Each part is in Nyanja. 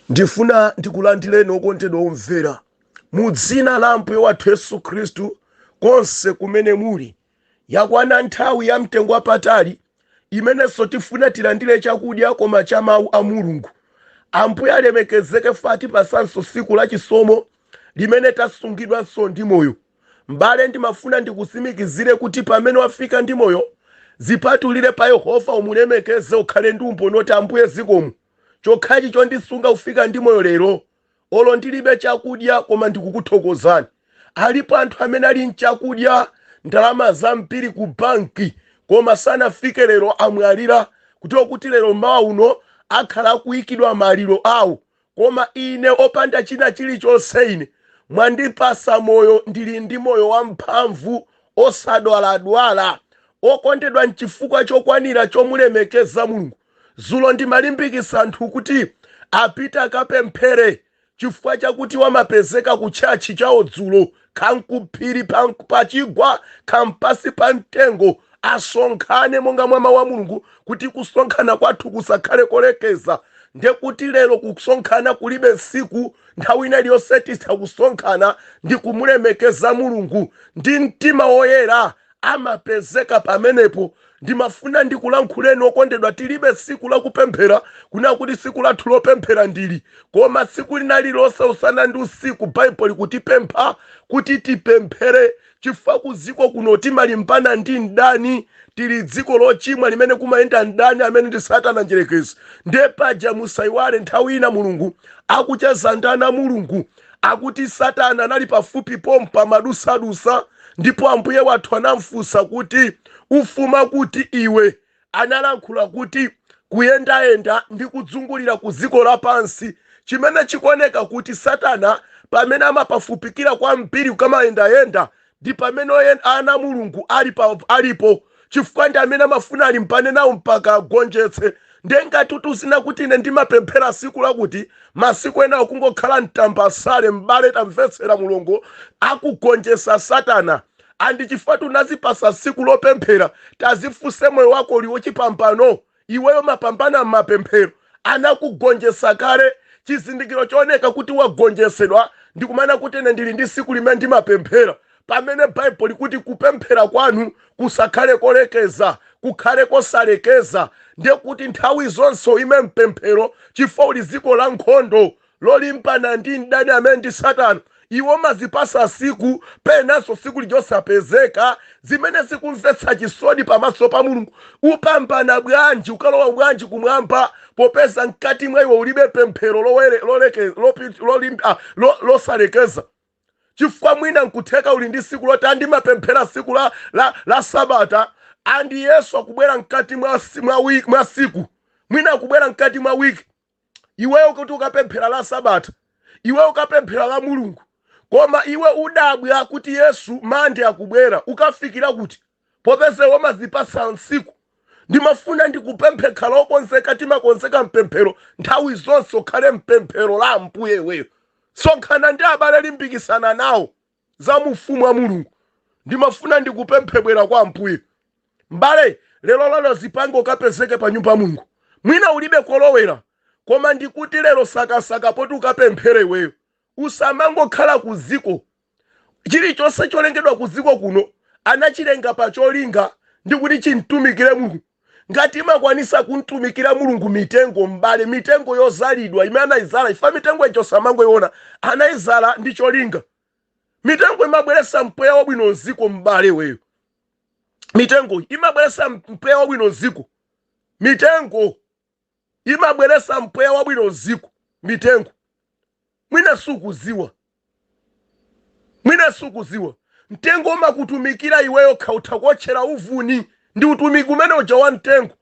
Ndifuna ndikulandireni okondedwa omvera mu dzina la Ambuye wathu Yesu Khristu konse kumene muli. Yakwana nthawi ya mtengo wapatali imenenso tifuna tilandire chakudya koma cha mawu a Mulungu. Ambuye alemekezeke fati pasanso tsiku la chisomo limene tasungidwanso ndi moyo. Mbale ndimafuna ndikusimikizire kuti pamene wafika ndi moyo zipatulire pa Yehova umulemekeze ukhale ndi umboni oti Ambuye zikomo chokhachi chondisunga ufika ndi moyo lero. Olo ndilibe chakudya koma ndikukuthokozani. Alipo anthu amene ali nchakudya ndalama zambiri ku banki koma sanafike lero amwalira kuti lero mawa uno akhala akuyikidwa maliro awo. Koma ine opanda china chilichonse ine mwandipasa moyo, ndili ndi moyo wamphamvu osadwaladwala okondedwa nchifukwa chokwanira chomulemekeza Mulungu. Zulo ndimalimbikisa anthu kuti apita akapemphere chifukwa chakuti wamapezeka ku tchachi chawo dzulo kankuphiri pachigwa kampasi pa mtengo asonkhane monga mwa mawu a Mulungu kuti kusonkhana kwathu kusakhale kolekeza. Ndekuti lero kusonkhana kulibe tsiku, nthawi ina iliyonse titha kusonkhana ndi kumulemekeza Mulungu ndi mtima woyera amapezeka pamenepo. Ndimafuna ndikulankhuleni okondedwa, tilibe tsiku la kupemphera kuna kuti tsiku lathu lopemphera ndili, koma tsiku lina lilonse usana ndi usiku Bible kutipempha kuti tipemphere chifukwa ku dziko kuno timalimbana ndi mdani. Tili dziko lochimwa limene kumayenda mdani amene ndi Satana njerekezi. Ndiye paja musaiwale nthawi ina Mulungu akucheza ndana Mulungu akuti Satana anali pafupi pompa madusadusa, ndipo Ambuye wathu anamfunsa kuti ufuma kuti iwe. Analankhula kuti kuyendayenda ndi kudzungulira ku dziko lapansi, chimene chikuoneka kuti Satana pamene amapafupikira kwambiri kukamayendayenda ndi pamene ana Mulungu alipo chifukwa ndi amene amafuna alimbane nawo mpaka agonjetse. Ndengati tuzina kuti ine ndimapemphera tsiku lakuti masiku enawo kungokhala mtambasale. Mbale tamvetsera Mulungu akugonjesa Satana andi chifukwa tunazipasa tsiku lopemphera tazifunse moyo wako uli wochipambano. Iweyo mapambana m'mapemphero anakugonjesa kale. Chizindikiro chooneka kuti wagonjesedwa ndikumana kuti ine ndili ndi tsiku limene ndimapemphera, pamene Bible kuti kupemphera kwanu kusakhale kolekeza, kukhale kosalekeza. Ndiye kuti nthawi zonse ime mpemphero chifukwa uli dziko la nkhondo lolimbana ndi mdani amene ndi Satana. Iwo mazipasa tsiku penanso tsiku lijosapezeka zimene zikumvetsa chisoni pamaso pa Mulungu. Upambana bwanji, ukalowa bwanji kumwamba popeza mkati mwa iwe ulibe pemphero losalekeza. Chifukwa mwina nkutheka uli ndi tsiku loti andimapemphera tsiku la Sabata andi Yesu akubwera mkati mwa tsiku, mwina akubwera mkati mwa wiki. Iweyo kuti ukapemphera la Sabata, iweyo ukapemphera la Mulungu, koma iwe udabwa kuti Yesu mande akubwera, ukafikira kuti popeza wamazipasa tsiku. Ndimafuna ndikupemphe khala okonzeka, timakonzeka mpemphero nthawi zonse, ukhale mpemphero la Ambuye iweyo. Sonkhana ndi abale limbikisana nawo za mufumu wa Mulungu. Ndimafuna ndikupemphe bwera kwa Ambuye. Mbale lero lalo zipango kapezeke pa nyumba Mulungu, mwina ulibe kolowera, koma ndikuti lero sakasaka poti ukapemphere iweyo. Usamangokhala ku dziko. Chilichonse cholengedwa ku dziko kuno anachilenga pa cholinga ndikuti chintumikire Mulungu. Ngati imakwanisa kuntumikira Mulungu mitengo, mbale mitengo yozalidwa imene anayizala, ifa mitengo icho samangoiona anayizala ndi cholinga. Mitengo imabweresa mpweya wabwino ziko, mbale weyo. Mitengo imabweresa mpweya wabwino ziko. Mitengo imabweresa mpweya wabwino ziko. Mitengo mwina sukuziwa, mtengo umakutumikira iweyo kautakuotchera uvuni. Ndi utumiki umene uja wa mtengo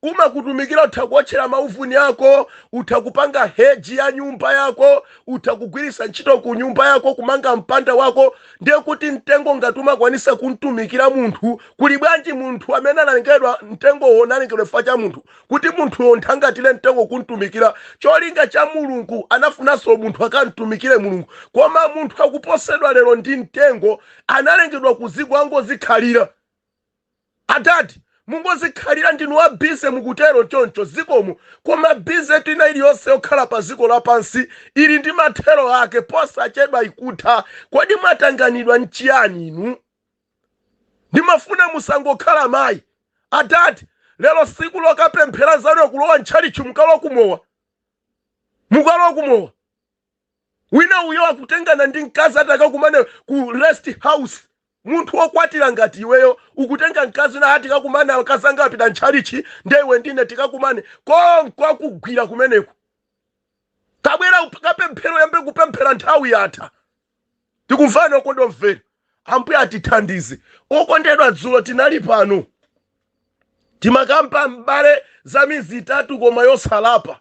umakutumikira, utakuotchera mauvuni yako, utakupanga heji ya nyumba yako, utakugwirisa ntchito ku nyumba yako, kumanga mpanda wako. Ndiye kuti mtengo ngati umakwanisa kuntumikira munthu, kuli bwanji munthu amene analengedwa mtengo wonalengedwa fa cha munthu kuti munthu wonthangatire mtengo kuntumikira. Cholinga cha Mulungu anafunanso munthu akantumikire Mulungu, koma munthu akuposedwa lero ndi mtengo analengedwa ku dziko angozikhalira. Atati mungozikhalira ndinu wabize mukutero choncho zikomo, koma bize tina iliyonse yokhala pa ziko lapansi ili ndi mathero ake posachedwa ikutha. Kodi mwatanganidwa nchiyani inu? Ndimafuna musangokhala mayi atati lero siku lokapemphera zanu kulowa ntchalichi mukalowa kumowa, mukalowa kumowa. Wina uyo akutengana ndi mkazi atakakumane ku rest house, munthu wokwatira ngati iweyo ukutenga mkazi na ati kakumane akazanga apita ntchalichi ndewe ndine tikakumane kwa kugwira kumeneko. Kabwera kapemphero yambe kupemphera nthawi yatha. Tikumvana okondomvera. Ambuye atithandize. Okondedwa dzulo tinali pano timakampa mbale za mizi itatu koma yosalapa.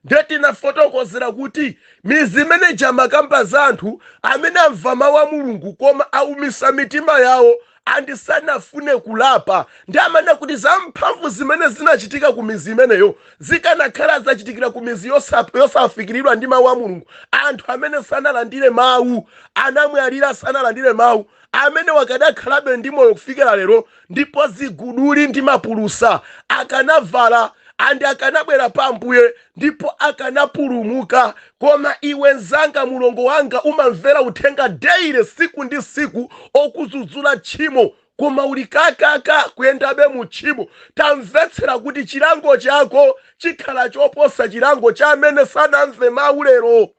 Ndiye tinafotokozera kuti mizi imene jamakampa za anthu amene amva mawu a Mulungu koma aumisa mitima yawo andisanafune kulapa. Ndi amene kuti za mphamvu zimene zinachitika ku mizi imeneyo zikanakhala zachitikira ku mizi yosafikiridwa ndi mawu a Mulungu. Anthu amene sanalandire mawu, anamwalira sanalandire mawu, amene wakadakhalabe ndi moyo kufikira lero, ndipo ziguduli ndi mapulusa akanavala andi akanabwera pa Ambuye ndipo akanapulumuka. Koma iwe nzanga mulongo wanga umamvera uthenga daily siku ndi siku okudzudzula tchimo, koma uli kakaka kuyendabe mu tchimo. Tamvetsera kuti chilango chako chikhala choposa chilango cha amene sanamve mawu lero.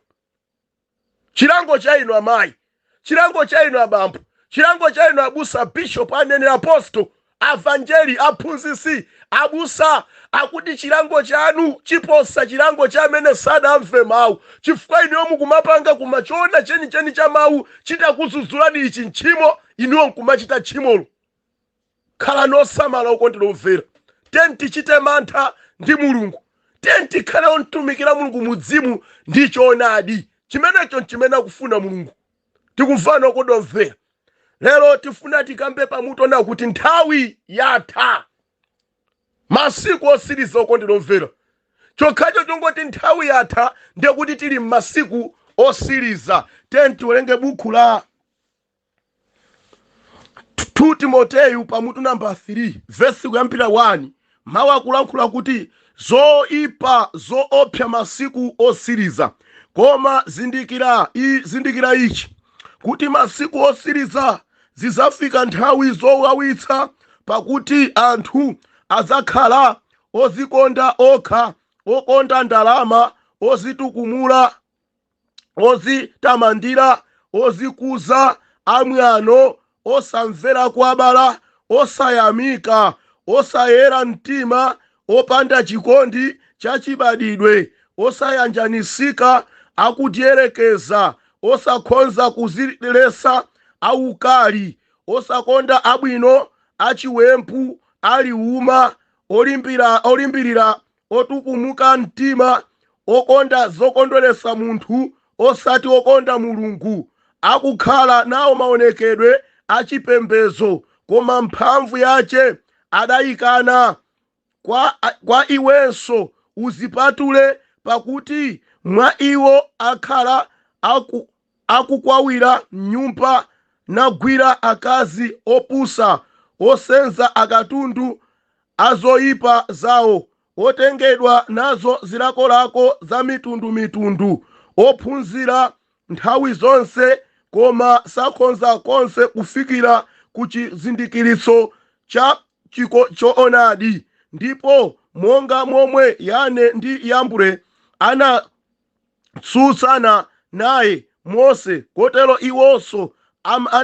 Chilango cha inu amayi, chilango cha inu abambo, chilango cha inu abusa, bishop, aneneri, apostle, avangeli, aphunzitsi, abusa, akuti chilango chanu chiposa chilango cha amene sanamve mawu. Chifukwa inu mukumapanga kumachiona chenicheni cha mawu chitakudzudzulani ichi ntchimo, inuyo nkumachita tchimolo. Khala nosamala okondedwa omvera. Tiyeni tichite mantha ndi Mulungu. Tiyeni tikhale ontumikira Mulungu mudzimu ndi choonadi. Chimenecho chimene akufuna Mulungu. Tikumvana okondedwa omvera. Lero tifuna tikambe pamutu na kuti nthawi yatha. Masiku otsiriza okondedwa omvera. Chokhacho chongoti nthawi yatha ndiye kuti tili m'masiku otsiriza. Tiyeni tiwerenge buku la 2 Timoteyu pamutu namba 3 verse kuyambira 1. Mawu akulankhula kuti zoipa zoopsa masiku otsiriza. Koma zindikira ichi kuti masiku otsiriza zizafika nthawi zowawitsa, pakuti anthu azakhala ozikonda okha, okonda ndalama, ozitukumula, ozitamandira, ozikuza, amwano, osamvera kwa abale, osayamika, osayera mtima, opanda chikondi chachibadidwe, osayanjanisika, akudyerekeza, osakhonza kuzilesa, aukali, osakonda abwino, achiwempu, aliuma, olimbirira, otukumuka mtima, okonda zokondweresa munthu, osati okonda Mulungu, akukhala nawo maonekedwe achipembedzo, koma mphamvu yache adayikana. Kwa iwenso uzipatule, pakuti mwa iwo akhala akukwawira nyumba, nagwira akazi opusa, osenza akatundu azoyipa zawo, otengedwa nazo zilakolako za mitundu, ophunzira nthawi zonse, koma sakhonza konse kufikira ku chizindikiro cha choonadi. Ndipo monga momwe Yane ndi Yambre anatsutsana naye Mose, kotero iwonso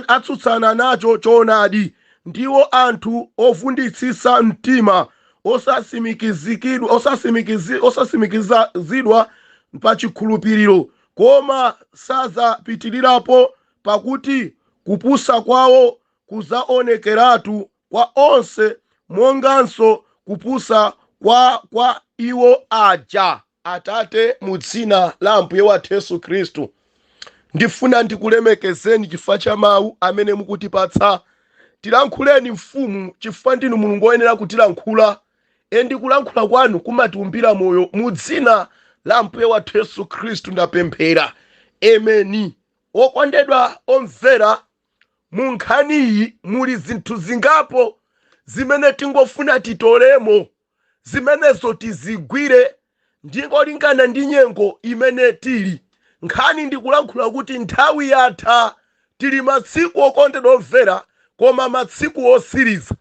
atsutsana nacho choonadi. Ndiwo anthu ovunditsitsa mtima, osasimikizidwa pa chikhulupiriro, koma sazapitirirapo, pakuti kupusa kwawo kuzaonekeratu kwa onse, monganso kupusa kwa iwo aja. Atate, mu dzina la Ambuye wathu Yesu Khristu, ndifuna ndikulemekezeni chifukwa cha mawu amene mukutipatsa. Tilankhuleni mfumu, chifukwa ndinu Mulungu woyenera kutilankhula. Endi kulankhula kwanu kumatiumbira moyo. Mu dzina la Ambuye wathu Yesu Khristu ndapemphera. Ameni. Okondedwa omvera, mu nkhaniyi muli zinthu zingapo zimene tingofuna titolemo, zimenezo tizigwire ndingolingana ndi nyengo imene tili. Nkhani ndikulankhula kuti nthawi yatha, tili masiku okondedwa omvera, koma masiku otsiriza.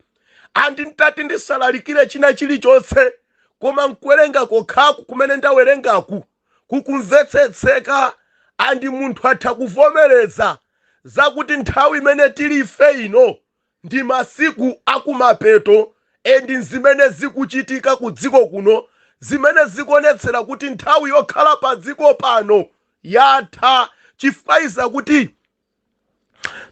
Nditati ndisalalikire china chilichonse, koma nkuwerenga kokhaku kumene ndawerengaku kukumvetsetseka, andi munthu atha kuvomereza zakuti nthawi imene tili ife ino ndi masiku akumapeto, endi zimene zikuchitika ku dziko kuno, zimene zikuonetsera kuti nthawi yokhala pa dziko pano yatha. Chifukwa kuti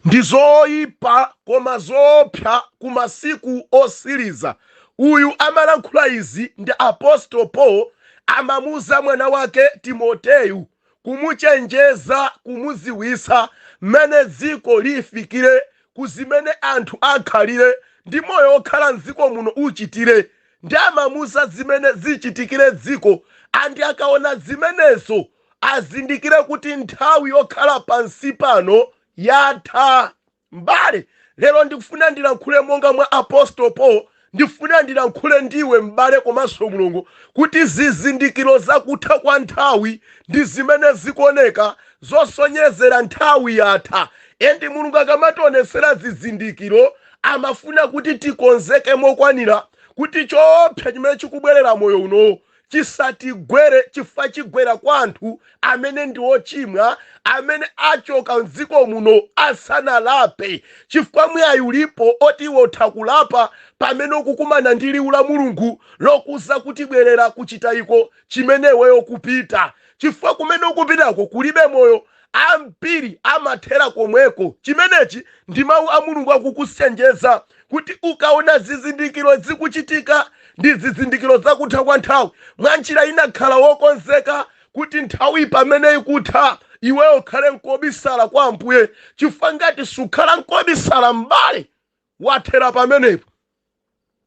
ndi zoyipa koma zoopsa ku masiku otsiriza. Uyu amalankhula izi ndi apostolo Paul, amamuza mwana wake Timoteyu, kumuchenjeza, kumuziwisa mmene dziko lifikire, kuzimene anthu akhalire ndi moyo okhala mdziko muno uchitire. Ndi amamuza zimene zichitikire dziko, andi akaona zimenezo azindikire kuti nthawi yokhala pansi pano yatha. Mbale, lero ndikufuna ndilankhule monga mwa apostolo Paul, ndifuna ndilankhule ndiwe mbale komanso mulungu, kuti zizindikiro zakutha kwa nthawi ndi zimene zikuoneka zosonyezera nthawi yatha. Endi mulungu akamationesera zizindikiro, amafuna kuti tikonzeke mokwanira kuti choopsa chimene chikubwerera moyo uno chisatigwere, chifukwa chigwera kwa anthu amene ndi ochimwa, amene achoka mdziko muno asanalape. Chifukwa mwayi ulipo oti iwe utha kulapa pamene ukukumana ndi liwu la Mulungu lokuza kuti bwerera kuchita iko chimene iweyo kupita. Chifukwa kumene ukupitako kulibe moyo, ambiri amathera komweko. Chimenechi ndi mawu a Mulungu akukuchenjeza kuti ukaona zizindikiro zikuchitika ndi zizindikiro zakutha kwa nthawi, mwanjira inakhala wokonzeka kuti nthawi pamene ikutha iweyo ukhale nkobisala kwa Ambuye. Chifukwa ngati sukhala nkobisala, mbale, wathera pamenepo.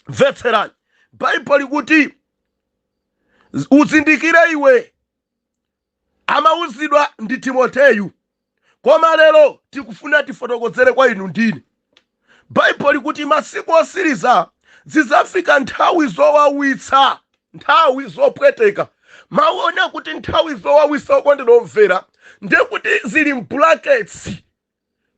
Mvetserani, Baibulo likuti uzindikire iwe, amauzidwa ndi Timoteyu, koma lero tikufuna tifotokozere kwa inu ndine. Baibulo likuti masiku otsiriza zizafika nthawi zowawitsa, nthawi zopweteka. Maona kuti nthawi zowawitsa okondedwa omvera ndekuti zili mbrackets.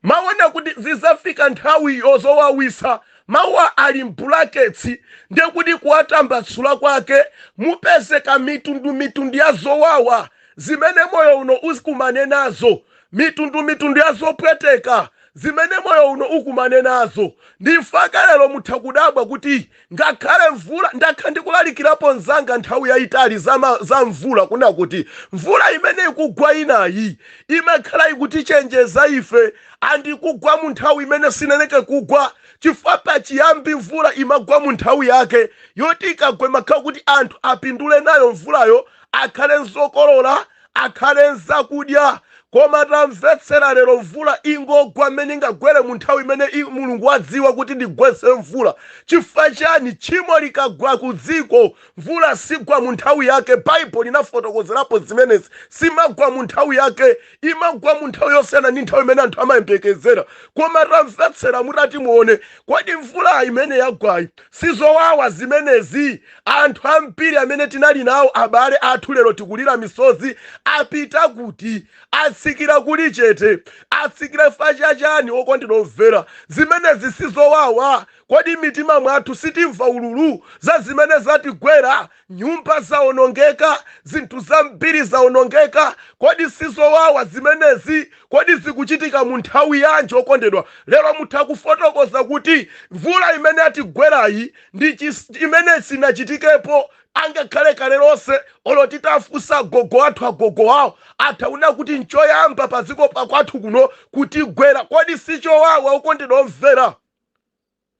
Maona kuti zizafika nthawi zowawitsa, mawa ali mbrackets, ndekuti kuwatambasula kwake mupezeka mitundu ya zowawa zimene moyo uno uzikumane nazo, mitundu ya zopweteka zimene moyo uno ukumane nazo. Ndifaka lero mutha kudabwa kuti ngakhale mvula, ndakha ndikulalikirapo nzanga nthawi yayitali za mvula, kuna kuti mvula imene ikugwa inayi imakhala ikutichenjeza ife, andi kugwa mu nthawi imene sineneke kugwa. Chifukwa pachiyambi mvula imagwa mu nthawi yake yoti ikagwa makhala kuti anthu apindule nayo mvulayo, akhale nzokolola, akhale nzakudya. Koma tamvetsera lero mvula ingogwa mmene ingagwere mu nthawi imene Mulungu wadziwa kuti ndigwetse mvula. Chifukwa chani? Tchimo likagwa ku dziko, mvula sigwa mu nthawi yake. Baibulo linafotokozerapo zimenezi, simagwa mu nthawi yake, imagwa mu nthawi yosiyana ndi nthawi imene anthu amayembekezera. Koma tamvetsera mutati muone, kodi mvula imene yagwayi sizowawa zimenezi? Anthu ambiri amene tinali nawo, abale athu, lero tikulira misozi, apita kuti? Atsikira kuli chete, atsikira facha chani okondedwa omvera? Zimenezi sizowawa. Kodi mitima mwathu sitimva ululu za zimene zatigwera? Nyumba zaonongeka, zinthu zambiri zaonongeka. Kodi sizowawa zimenezi? Kodi zikuchitika mu nthawi yanji okondedwa? Lero mutha kufotokoza kuti mvula imene yatigwerayi ndi imene sinachitikepo angakhale kale lonse. Olo titafunsa gogo athu, agogo awo athauna kuti nchoyamba pa dziko pakwathu kuno kutigwera. Kodi sichowawa okondedwa omvera?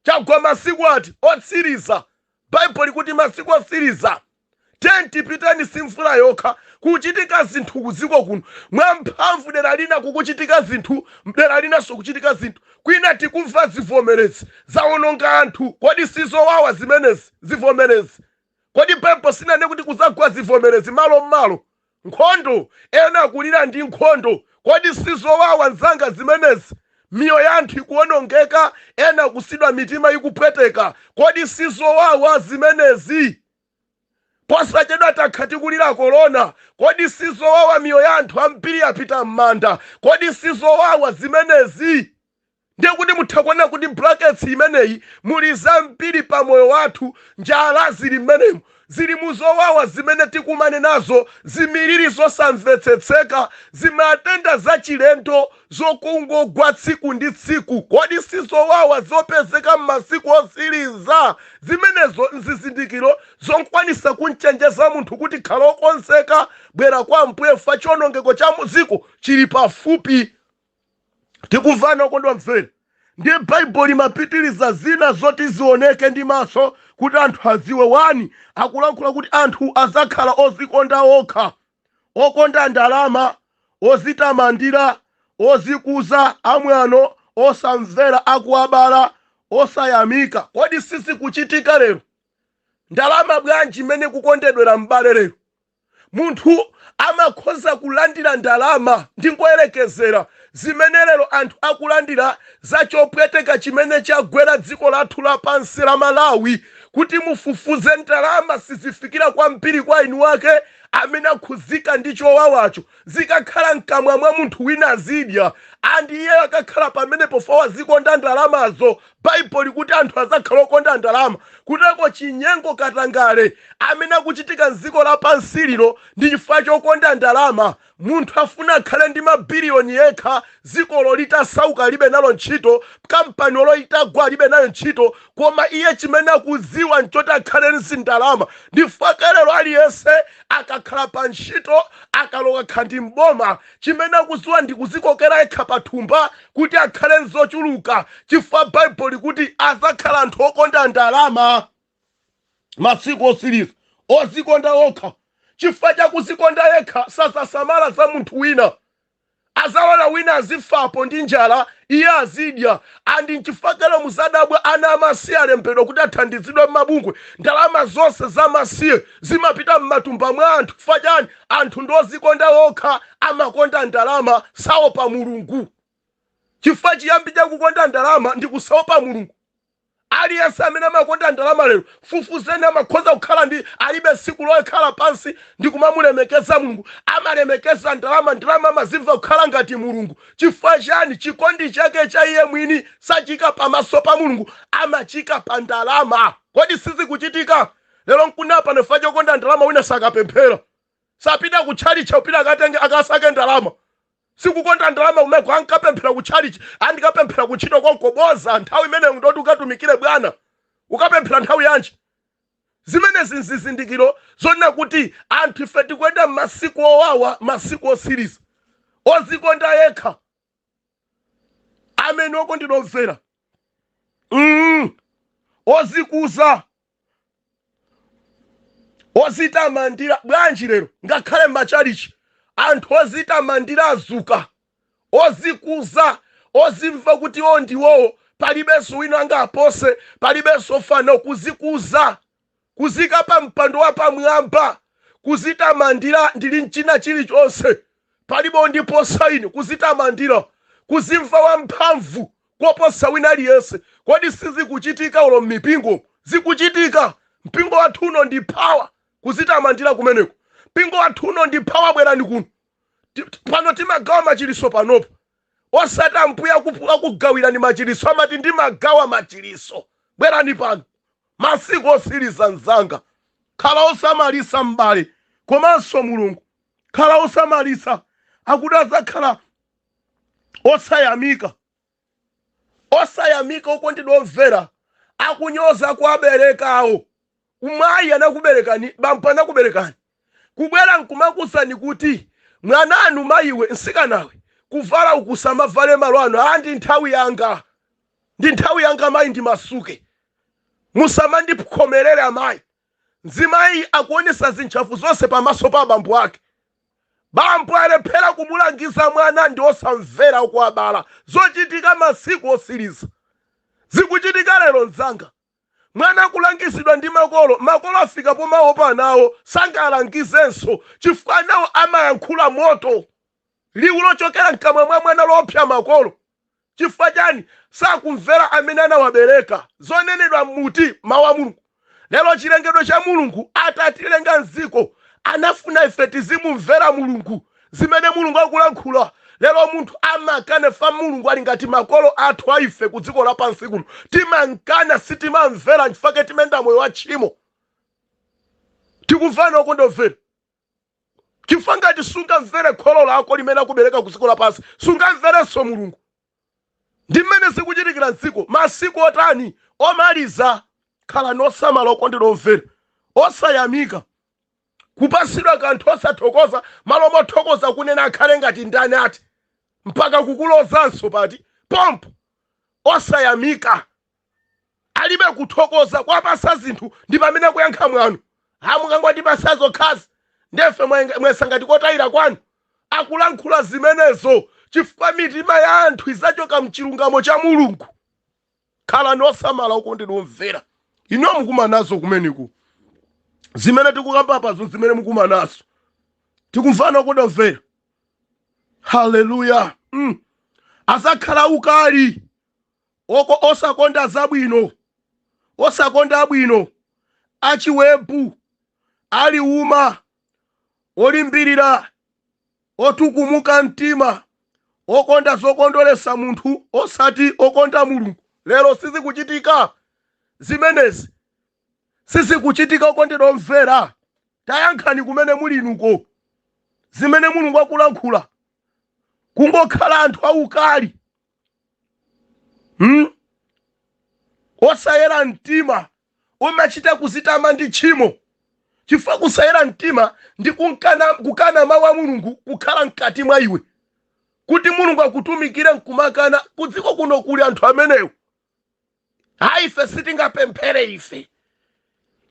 Chagwa masiku ati otsiriza. Baibulo likuti masiku otsiriza tipitani si mvula yokha kuchitika zinthu ku dziko kuno. Mwamphamvu dera lina kukuchitika zinthu, dera linanso kuchitika zinthu. Kwina tikumva zivomerezi zawononga anthu. Kodi sizowawa zimenezi zivomerezi? Kodi Baibulo sinane kuti kuzagwa zivomerezi malo mmalo? Nkhondo ena kulira ndi nkhondo. Kodi sizowawa nzanga zimenezi? miyoyo yanthu ikuonongeka, ena kusidwa mitima ikupweteka. Kodi sizowawa zimenezi? Posachedwa takha tikulira korona. Kodi sizowawa miyoyo yanthu ambiri yapita m'manda? Kodi sizowawa zimenezi? Ndiye kuti muthakuona kuti brackets imeneyi muli zambiri pa moyo wathu, njala zili mmenemu, zili muzowawa zimene tikumane nazo, zimiriri zosamvetsetseka, zimatenda zachilendo zokungogwa tsiku ndi tsiku. Kodi sizowawa zopezeka m'masiku otsiriza? Zimenezo nzizindikiro zonkwanisa kunchenjeza munthu kuti khala okonzeka, bwera kwa Ambuye fa chiwonongeko cha muziko chili pafupi. Tikuvana okondwa mfere. Ndiye Bible imapitiriza zina zoti zioneke ndi maso kuti anthu aziwe. Wani akulankhula kuti anthu azakhala ozikonda okha, okonda ndalama, ozitamandira, ozikuza, amwano, osamvera akuabala, osayamika. Kodi sisi kuchitika lero? Ndalama bwanji imene kukondedwera m'bale lero? Munthu amakhoza kulandira ndalama ndi ngoyerekezera zimene lero anthu akulandira zachopweteka chimene chagwera dziko lathu lapansi la Malawi, kuti mufufuze ndalama sizifikira kwambiri kwa inu wake amene akhuzika ndi chowawacho, zikakhala mkamwa mwa munthu wina azidya, andi iye akakhala pamenepo fa wazikonda ndalamazo. Bible kuti anthu azakhala okonda ndalama, kuteko chinyengo katangale amene akuchitika mdziko lapansi lino ndi chifukwa chokonda ndalama. Munthu afuna akhale ndi mabiliyoni yekha, dzikolo litasauka libe nalo ntchito, kampani olo itagwa libe nayo ntchito, koma iye chimene akudziwa nchoti akhale ndi ndalama. Ndifukwa lero aliyense akakhala pa ntchito, akaloka khandi mboma, chimene akudziwa ndi kuzikokera yekha pathumba kuti akhale nzochuluka, chifukwa Bible kuti azakhala anthu okonda ndalama masiku otsiriza, ozikonda okha. Chifukwa chakuzikonda yekha sasasamala za munthu wina, azalola wina azifapo ndi njala, iye azidya. Andi nchifukwa muzadabwa ana amasiye alembedwa kuti athandizidwe m'mabungwe. Ndalama zonse za masiye zimapita m'matumba mwa anthu. Chifukwa chani? Anthu ndozikonda okha, amakonda ndalama, saopa Mulungu. Chifukwa chiyambi chakukonda ndalama ndi kusaopa Mulungu. Aliyense amene amakonda ndalama lero, fufuzeni amakhoza kukhala ndi alibe siku lokhala pansi ndi kumamulemekeza Mulungu. Amalemekeza ndalama, ndalama amazimva kukhala ngati Mulungu. Chifukwa chani? Chikondi chake cha iye mwini sachika pamaso pa Mulungu, amachika pa ndalama. Kodi sizi kuchitika? Lero nkunapa nefa chokonda ndalama wina sakapemphera, sapita kutchali chopita akatenge akasake ndalama. Sikukonda ndalama umeko ankapemphera kutchalichi, andikapemphera kuchito konkoboza nthawi imene ndoti ukatumikire Bwana. Ukapemphera nthawi yanji? Zimene zinzizindikiro zonna kuti anthu ife tikwenda masiku owawa, masiku otsiriza, ozikonda yekha, amene okondinomvera, ozikuza, ozitamandira. Bwanji lero ngakhale m'machalichi anthu ozitamandira azuka, ozikuza, ozimva kuti ndiwowo, palibenso wina angapose, palibenso fano. Kuzikuza, kuzika pa mpando wa pamwamba, kuzitamandira ndili mchina chilichonse, palibe ndiposa ine. Kuzitamandira, kuzimva wamphamvu koposa wina aliyense. Kodi sizi kuchitika ulo m'mipingo? Zikuchitika. Mpingo wathu uno ndi power kuzitamandira kumeneko. Mpingo wathu uno ndi power, bwerani kuno. Pano timagawa machiliso panopo. Osati Ambuye akugawirani machiliso, amati ndimagawa machiliso. Bwerani pano. Masiku otsiriza nzanga. Khala osamalisa m'bale, komanso Mulungu. Khala osamalisa, akuti azakhala osayamika. Osayamika okondedwa omvera, akunyoza kwa abereka awo. Umayi anakuberekani, bambo anakuberekani. Kubwera nkumakusani kuti mwananu mayiwe nsikanawe kuvala ukusamavale malo ano. Andi nthawi yanga, ndi nthawi yanga mayi ndi masuke. Musama ndipukhomerere amayi. Nzimayi akuonesa zintchafu zonse pamaso pa bambo ake. Bambo alephera kumulangiza mwana ndi osamvera ukuabala. Zochitika masiku otsiriza. Zikuchitika lero nzanga. Mwana kulangizidwa ndi makolo, makolo afika pomaopa nawo, sangalangizenso, chifukwa nawo amayankhula moto. Liwu lochokera mkamwa mwa mwana lopsa makolo. chifukwa chani sakumvera amene anawabereka zonenedwa m'muti mawu a Mulungu. Lero chilengedwe cha Mulungu atatilenga m'dziko anafuna ife tizimumvera Mulungu zimene Mulungu akulankhula. Lero munthu amakana fa Mulungu ali ngati makolo athu a ife ku dziko lapansi kuno timankana sitimamvera chifukwa timenda moyo wa tchimo. Tikumvana ukondomvera chifukwa ngati sungamvere kholo lako limene akubereka ku dziko lapansi sungamverenso Mulungu. Ndi mmene zikuchitikira m'dziko masiku otani omaliza. Khala nosamala okondedwa omvera osayamika kupasidwa kanthu osathokoza malo mothokoza kunena akhale ngati ndani ati mpaka kukulozanso pati pompo. Osayamika alibe kuthokoza kwapasa zinthu ndi pamene kuyankha mwanu hamukangwati pasazo khazi ndefe mwesangati kotayira kwanu akulankhula zimenezo chifukwa mitima ya anthu izachoka mchilungamo cha Mulungu. Khala nosamala okondedwa omvera ino mukumanazo kumeniku zimene tikukamba pazo zimene mukumanazo tikumvana okondedwa omvera. Haleluya. Azakhala ukali osakonda zabwino osakonda abwino achiwembu aliuma olimbirira otukumuka mtima okonda zokondolesa munthu osati okonda Mulungu. Lero sizikuchitika zimenezi sizikuchitika okondedwa omvera. Tayankhani kumene muli inuko zimene Mulungu akulankhula kungokhala anthu aukali osayera mtima umachita kuzitama ndi tchimo chifukwa kusayera mtima ndi kukana mawu a Mulungu kukhala mkati mwa iwe kuti Mulungu akutumikire nkumakana kudziko kuno kuli anthu amenewo. Ife sitingapemphere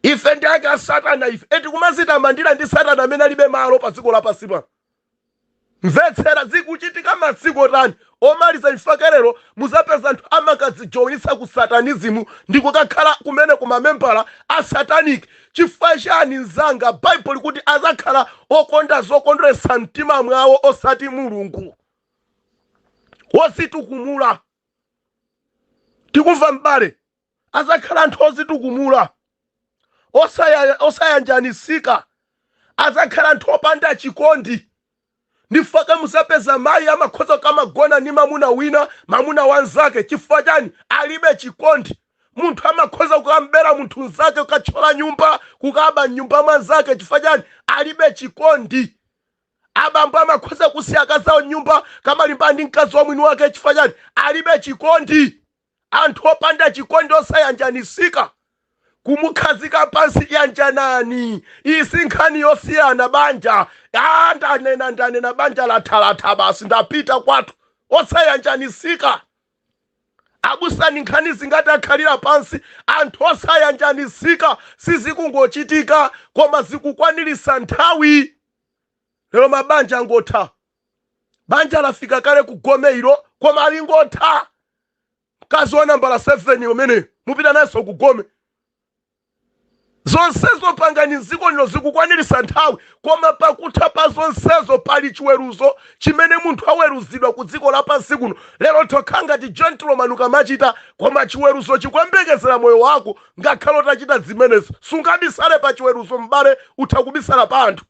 ife ndi aka Satana ife eti kumazitamandira ndi Satana amene alibe malo pa dziko lapansi pano. Mvetsera zikuchitika masiku otani omaliza ifakerero muzapeza anthu amakadzijoinisa ku satanizimu ndi kukakhala kumene kumamembala a satanic. Chifukwa chani nzanga Bible kuti azakhala okonda zokondweresa mtima mwawo osati Mulungu ositukumula. Tikumva mbale azakhala anthu ositukumula osayanjanisika azakhala anthu opanda chikondi. Ndifaka musapeza mayi amakhoza kamagona ni mamuna wina mamuna wanzake chifukwa chani alibe chikondi. Munthu amakhoza kukambera munthu nzake kukachola nyumba kukaba nyumba mwanzake chifukwa chani alibe chikondi. Abambo amakhoza kusiya akazawo nyumba kama limba ndi mkazi wa mwini wake chifukwa chani alibe chikondi. Anthu opanda chikondi osayanjanisika kumukhazika pansi yanjanani isi nkhani yosiyana banja ndanena banja lathalatha basi ndapita kwathu osayanjanisika. Abusani nkhani zingati akhalira pansi anthu osayanjanisika sizikungochitika koma zikukwanirisa nthawi. Lero mabanja ngotha banja lafika kale kugomeiro koma lingotha. Mkazi wa nambala 7 umene mupita naso kugome zonsezo pangani ziko nilo zikukwanirisa nthawi koma pakutha pa zonsezo pali chiweruzo chimene munthu aweruzidwa ku dziko lapansi kuno. Lero tokhanga ti gentleman ukamachita koma chiweruzo chikwembekezera moyo wako ngakhale utachita zimenezo sungabisale pa chiweruzo mbale utha kubisala pa anthu.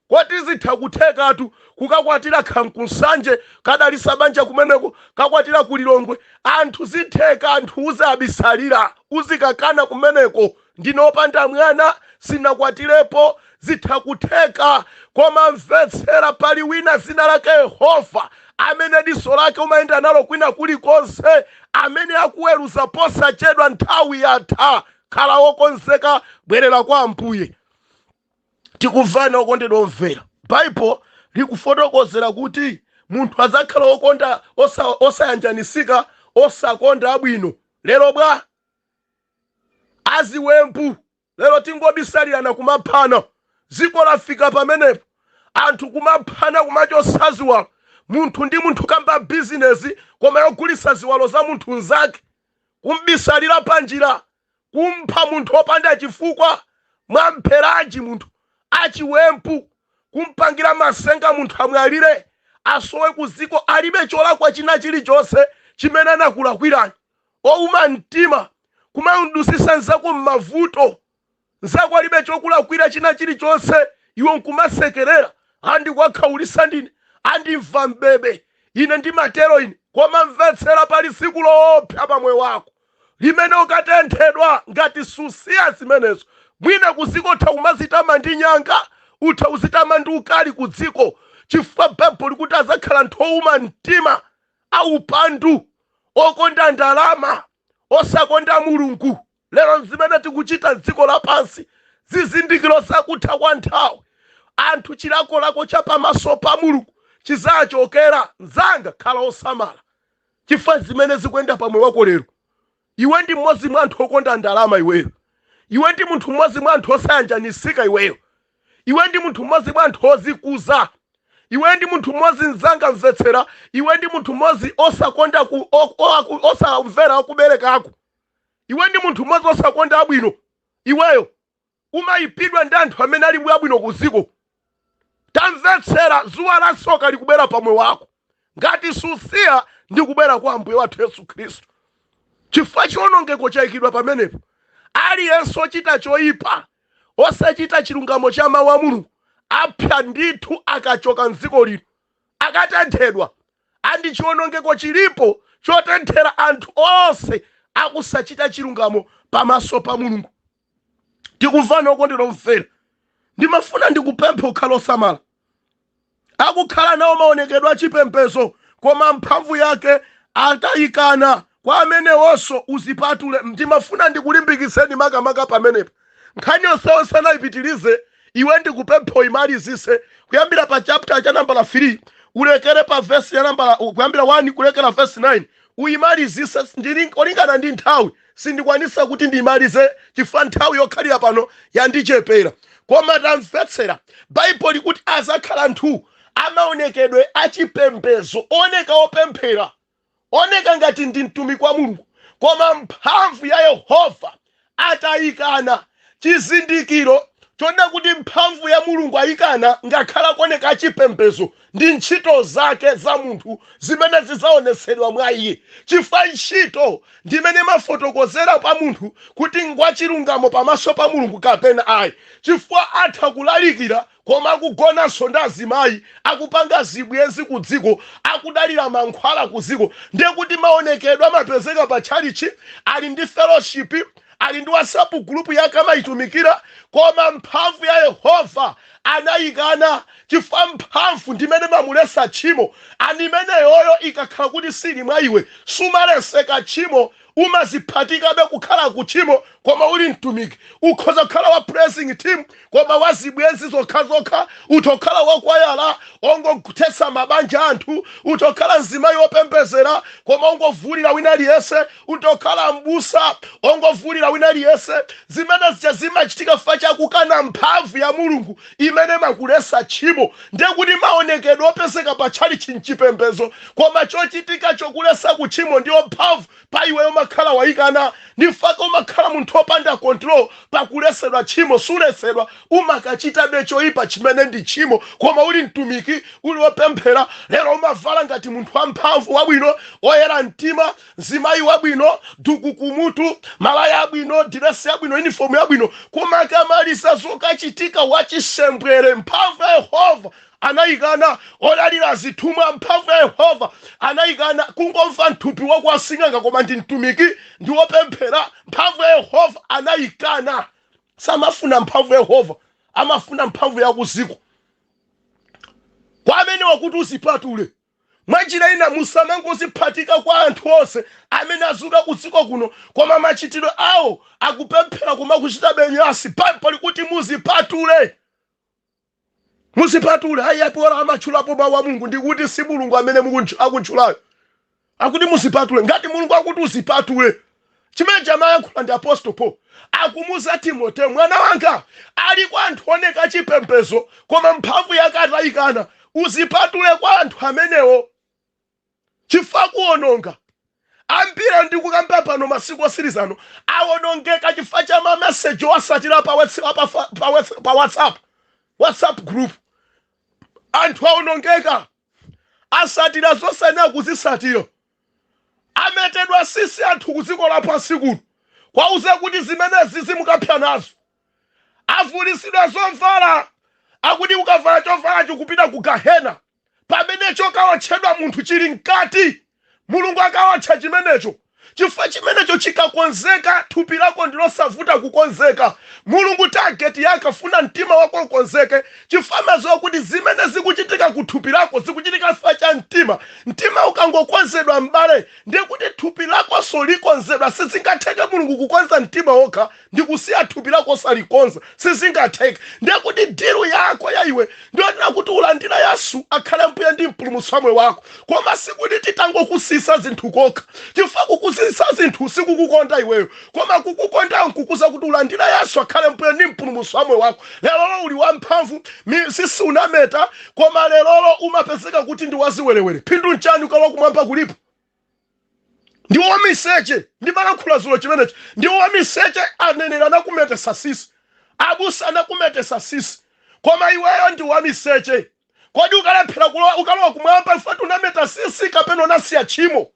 Koti zitha kuthekatu kukakwatira khankusanje kadalisa banja kumeneko kakwatira kulilongwe anthu zitheka anthu uzabisalira uzikakana kumeneko ndinopanda mwana sinakwatirepo zitha kutheka koma mvetsera pali wina zina lake Yehova amene diso lake umayenda nalo kwina kulikonse amene akuweruza posachedwa nthawi yatha. Khala wokonzeka bwerera kwa Ambuye. Tikuvana okondedwa omvera Bible likufotokozera kuti munthu azakhala okonda osayanjanisika osakonda abwino. Lero bwa aziwembu lero tingobisalirana kumaphana ziko lafika pamenepo anthu kumaphana kumachosa ziwalo munthu ndi munthu kamba business koma yogulisa ziwalo za munthu nzake kumbisalira panjira kumpha munthu opanda chifukwa mwampheraji munthu achiwempu kumpangira masenga munthu amwalire asowe kuziko alibe cholakwa china chilichonse chimene anakulakwirani. Ouma mtima kumamdusisa nzako m'mavuto, nzako alibe chokulakwira china chilichonse, iwe nkumasekerera andi kwakhaulisa ndine andimva mbebe ine ndimatero ine. Koma mvetsera pali tsiku loopsa pa moyo wako limene ukatenthedwa ngati susiya zimenezo. Mwina kuzikotha kumazitama ndi nyanga, utha uzitama ndi ukali ku dziko, chifukwa Baibulo likuti azakhala anthu ouma mtima, aupandu, okonda ndalama, osakonda Mulungu. Lero zimene tikuchita dziko lapansi zizindikiro zakutha kwa nthawi. Anthu chilakolako cha pamaso pa Mulungu chizachokera. Nzanga khala osamala, chifukwa zimene zikuyenda pa moyo wako lero. Iwe ndi mmodzi mwa anthu okonda ndalama iweyo. Iwe ndi munthu mmodzi mwa anthu osayanjanisika iweyo. Iwe ndi munthu mmodzi mwa anthu ozikuza. Iwe ndi munthu mmodzi nzanga mvetsera, iwe ndi munthu mmodzi osakonda osamvera akubereka ako. Iwe ndi munthu mmodzi osakonda abwino. Iweyo umayipidwa ndi anthu amene ali abwino ku dziko. Tamvetsera, zuwa la soka likubera pa moyo wako ngati susiya ndi kubera kwa Ambuye wathu Yesu Khristu. Chifukwa chiwonongeko chayikidwa pamenepo. Aliyense ochita choyipa, osachita chilungamo cha mawu a Mulungu, apsa ndithu akachoka mdziko lino, akatenthedwa. Andi chiwonongeko chilipo chotenthera anthu onse akusachita chilungamo pamaso pa Mulungu. Tikumvana okondera omvera, ndimafuna ndikupempha ukhala osamala. Akukhala nawo maonekedwe achipembedzo koma mphamvu yake atayikana. Kwa amene wonso uzipatule. Ndimafuna ndikulimbikitseni makamaka pamenepo. Nkhani yonse sanayipitirize, iwe ndikupempha uyimalizise kuyambira pa chapter cha nambala 3 ulekere pa verse ya nambala kuyambira 1 kulekera verse 9 uyimalizise. Olingana ndi nthawi sindikwanisa kuti ndiyimalize chifukwa nthawi yokhalira pano yandichepera. Koma tamvetsera, Baibulo likuti azakhala anthu amaonekedwe achipembedzo, oneka opemphera, oneka ngati ndi mtumiki wa Mulungu, koma mphamvu ya Yehova atayikana. Chizindikiro chona kuti mphamvu ya Mulungu ayikana ngakhala koneka achipembedzo ndi ntchito zake za munthu zimene zizaonetsedwa mwa iye. Chifukwa ntchito ndimene mafotokozera pa munthu kuti ngwachilungamo pamaso pa Mulungu kapena ayi. Chifukwa atha kulalikira koma akugonanso ndi azimayi, akupanga zibwenzi ku dziko, akudalira mankhwala ku dziko. Ndiye kuti maonekedwe amapezeka pa tchalichi, ali ndi fellowship, ali ndi WhatsApp group yake amayitumikira, koma mphamvu ya Yehova anayikana. Chifukwa mphamvu ndimene mamulesa tchimo, animene yoyo ikakhala kuti sili mwa iwe sumaleseka tchimo, umaziphatikabe kukhala ku tchimo koma uli mtumiki. Ukhoza kukhala wa praising team koma wazibwenzi zokhazokha, utokhala wakwayala ongokuthetsa mabanja anthu, utokhala mzimayi wopembedzera koma ongovulira wina aliyese, utokhala mbusa ongovulira wina aliyese. Zimene zimachitika chifukwa chakukana mphamvu ya Mulungu imene makulesa tchimo. Ndiye kuti maonekedwe opezeka pa tchalichi mchipembedzo, koma chochitika chokulesa ku tchimo ndiyo mphamvu pa iweyo makhala wayikana. Ndifaka umakhala munthu opanda control pakulesedwa tchimo, sulesedwa umakachita bechoipa chimene ndi tchimo, koma uli mtumiki, uli wopemphera. Lero umavala ngati munthu wamphamvu wabwino, oyera mtima, mzimayi wabwino, duku kumutu, malaya abwino, diresi yabwino, uniform yabwino, koma kamalisa zokachitika wachisembwere. Mphamvu ya Yehova anayikana. Odalira zitumwa, mphamvu ya Yehova anayikana. Kungomva mthupi wakwasing'anga koma ndi mtumiki, ndi wopemphera, mphamvu ya Yehova anayikana. Samafuna mphamvu ya Yehova, amafuna mphamvu ya kuziko. Kwa amene wakuti uzipatule mwanjira ina musamangoziphatika kwa anthu onse amene azuka kudziko kuno koma machitidwe awo akupemphera koma kuchita benyasi. Baibulo likuti muzipatule. Muzipatule. Hayi apora amatchulapo mawu a Mulungu ndikuti si Mulungu amene akutchulayo. Akuti muzipatule. Ngati Mulungu akuti uzipatule, chimene chamayankhula ndi Apostle Paul akumuza Timoteyo, mwana wanga, ali kwa anthu oneka chipembedzo koma mphamvu yake atayikana. Uzipatule kwa anthu amenewo. Chifukwa kuononga ambira ndikukamba pano masiku Otsirizano awonongeka chifukwa cha mameseji wasatira pa WhatsApp group. Anthu awonongeka asatira zosana kuzisatira. ametedwa sisi anthu kuziko lapansi kuno kwauze kuti zimenezi zimukapya nazo. Avulisidwa zovala akuti ukavala chovala chikupita ku gahena pamene chokawotchedwa munthu chili mkati. Mulungu akawotcha chimenecho. Chifukwa chimenecho chikakonzeka thupi lako ndilosavuta kukonzeka. Mulungu target yake afuna mtima wako ukonzeke. Chifukwa mazo kuti zimene zikuchitika ku thupi lako zikuchitika chifukwa cha mtima. Mtima ukangokonzedwa mbale ndiye kuti thupi lako solikonzedwa. Sizingatheke Mulungu kukonza mtima wokha ndi kusiya thupi lako salikonza. Sizingatheke. Ndiye kuti dilu yako ya iwe ndiyo kuti ulandira Yesu akhale mbuye ndi mpulumutsi wako. Koma sikuti titangokusisa zinthu kokha. Chifukwa kukusisa zinthu sikukukonda iweyo. Koma kukukonda nkukuza kuti ulandira Yesu akhale mbuye ndi mpulumutsi wako. Lero uli wamphamvu sisi unameta koma lero umapezeka kuti ndi waziwelewele. Phindu nchani ukawa kumwamba kulipo? Ndiwo wamiseche ndi malankhula zulo chimenechi. Ndiwo wamiseche anenera nakumetesa sisi. Abusa anakumetesa sisi. Koma iweyo ndi wamiseche. Kodi ukalephera ukalowa kumwamba ifati unameta sisi kapena unasiya tchimo.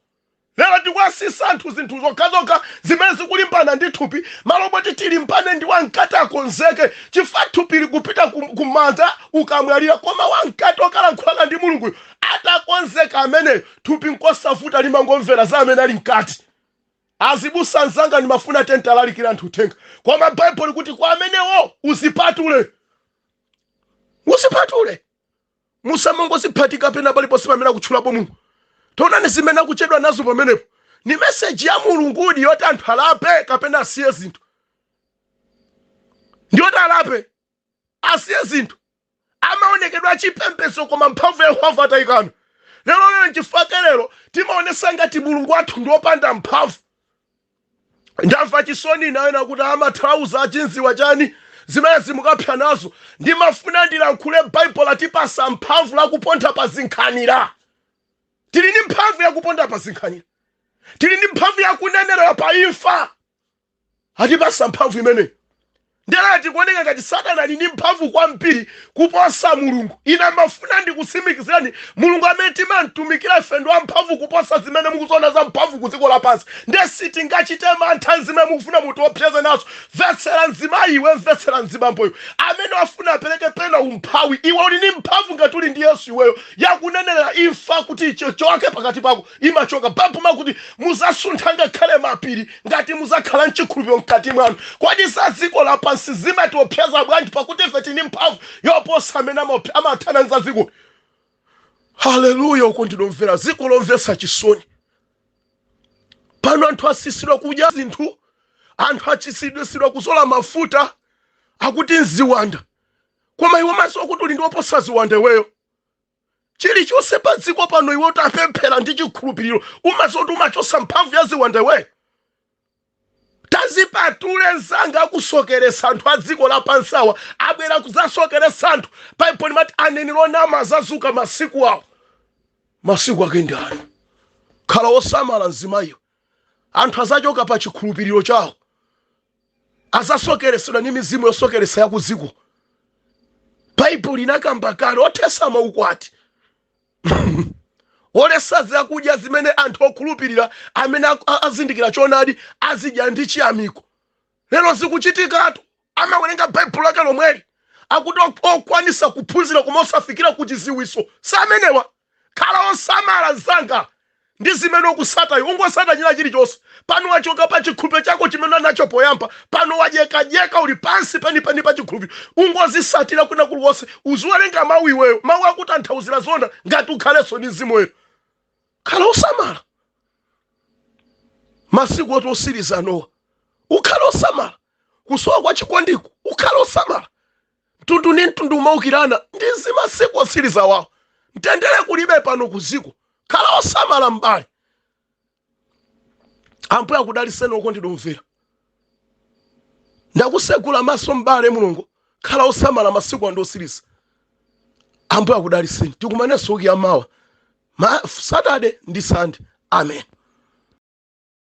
Lero ndikwasisa anthu zinthu zokhazoka zimene zikulimbana ndi thupi malo moti tilimbane ndi wankati akonzeke. Chifukwa thupi likupita kumanda ukamwalira koma wankati okalankhulana ndi Mulungu atakonzeka amene thupi nkosavuta limangomvera za amene ali mkati. Azibusa nzanga ndimafuna tentalalikira anthu uthenga. Koma Bible likuti kwa amenewo usipatule. Usipatule. Musamangoziphatika pena paliponse pamene akutchulapo Mulungu. Tonani zimene akuchedwa nazo pamenepo. Ni message ya Mulungu yoti anthu alape kapena asiye zinthu. Ndiyoti alape asiye zinthu. Amaonekedwa achipembedzo koma mphamvu ya Yehova atayikana. Lero nchifukwa lero timaonesa ngati Mulungu wathu ndi wopanda mphamvu. Ndamva chisoni nayo kuti amathauza achinziwa chani zimene zimukapya nazo. Ndimafuna ndilankhule Bible atipasa mphamvu lakupontha pa zinkhanira. Tili ndi mphamvu yakuponda pa zinkhanira. Tili ndi mphamvu yakunenera pa imfa. Atipasa mphamvu imene. Ndela tikuoneka ngati Satana ali ndi mphamvu kwambiri kuposa Mulungu. Ina mafuna ndikusimikizirani Mulungu amene timamtumikira ife ndi wamphamvu kuposa zimene mukuziona za mphamvu kuziko lapansi. Ndiye sitingachite mantha zimene mukufuna mutiopseze nazo. Mvetsera nzima iwe, mvetsera nzima mpoyo. Amene wafuna apereke pena umphawi. Iwe uli ndi mphamvu ngati uli ndi Yesu iweyo. Yakunenera imfa kuti choke pakati pako imachoka. Bapuma kuti muzasuntha ngakhale mapiri ngati muzakhala mchikhulupiriro mkati mwanu. Kodi sa ziko lapansi zimatiopseza bwanji pakuti ife tili mphamvu yoposa amene amathana nza ziko. Haleluya ukondinomvera ziko lomvesa chisoni. Pano anthu asisidwa kudya zinthu. Anthu achisidwa kuzola mafuta akuti nziwanda. Koma iwe maso kuti uli ndi oposa ziwanda iweyo. Chilichonse pa dziko pano iwe utapemphera ndi chikhulupiriro umaso kuti umachosa mphamvu ya ziwanda iweyo. Tazipatule nzanga akusokeresa anthu a dziko lapansi awa abwera kuzasokeresa anthu. Bible limati aneneri nama azazuka masiku awo. Masiku ake ndi ano. Khala osamala nzimayo. Anthu azachoka pa chikhulupiriro chawo. Azasokeresedwa ndi mizimu yosokeresa ya kuziko. Bible linakamba kale othesa maukwati. Olesa zakudya zimene anthu okhulupirira amene azindikira choonadi azidya ndi chiyamiko. Lero zikuchitikatu amawerenga Bible lake lomweli akuti okwanisa kuphunzira koma osafikira kuchiziwiso. Samenewa khala osamala zanga ndi zimene okusata iwo ngosata nyina chilichonse. Pano wachoka pa chikhulupiriro chako chimene nacho poyamba. Pano wajeka uli pansi pa chikhulupiriro. Ungozisatira kuna kuliwonse. Uziwerenga mawu iweyo. Mawu akuti anthauzira zona ngati ukhaleso ndi mzimu weyo. Khala osamala. Masiku oti Otsiriza Nowa. Ukhala osamala. Kusowa kwa chikondiko. Ukhala osamala. Mtundu ni mtundu umaukirana. Ndizi masiku Otsiriza wawo. Mtendere kulibe pano kuziko. Khala osamala mbali. Ambuye akudaliseni okondinomvera. Ndakusegula maso mbale Mulungu. Khala osamala masiku andi Otsiriza. Ambuye akudaliseni. Tikumanenso ukiyamawa. Saturday ndi Sunday. Amen.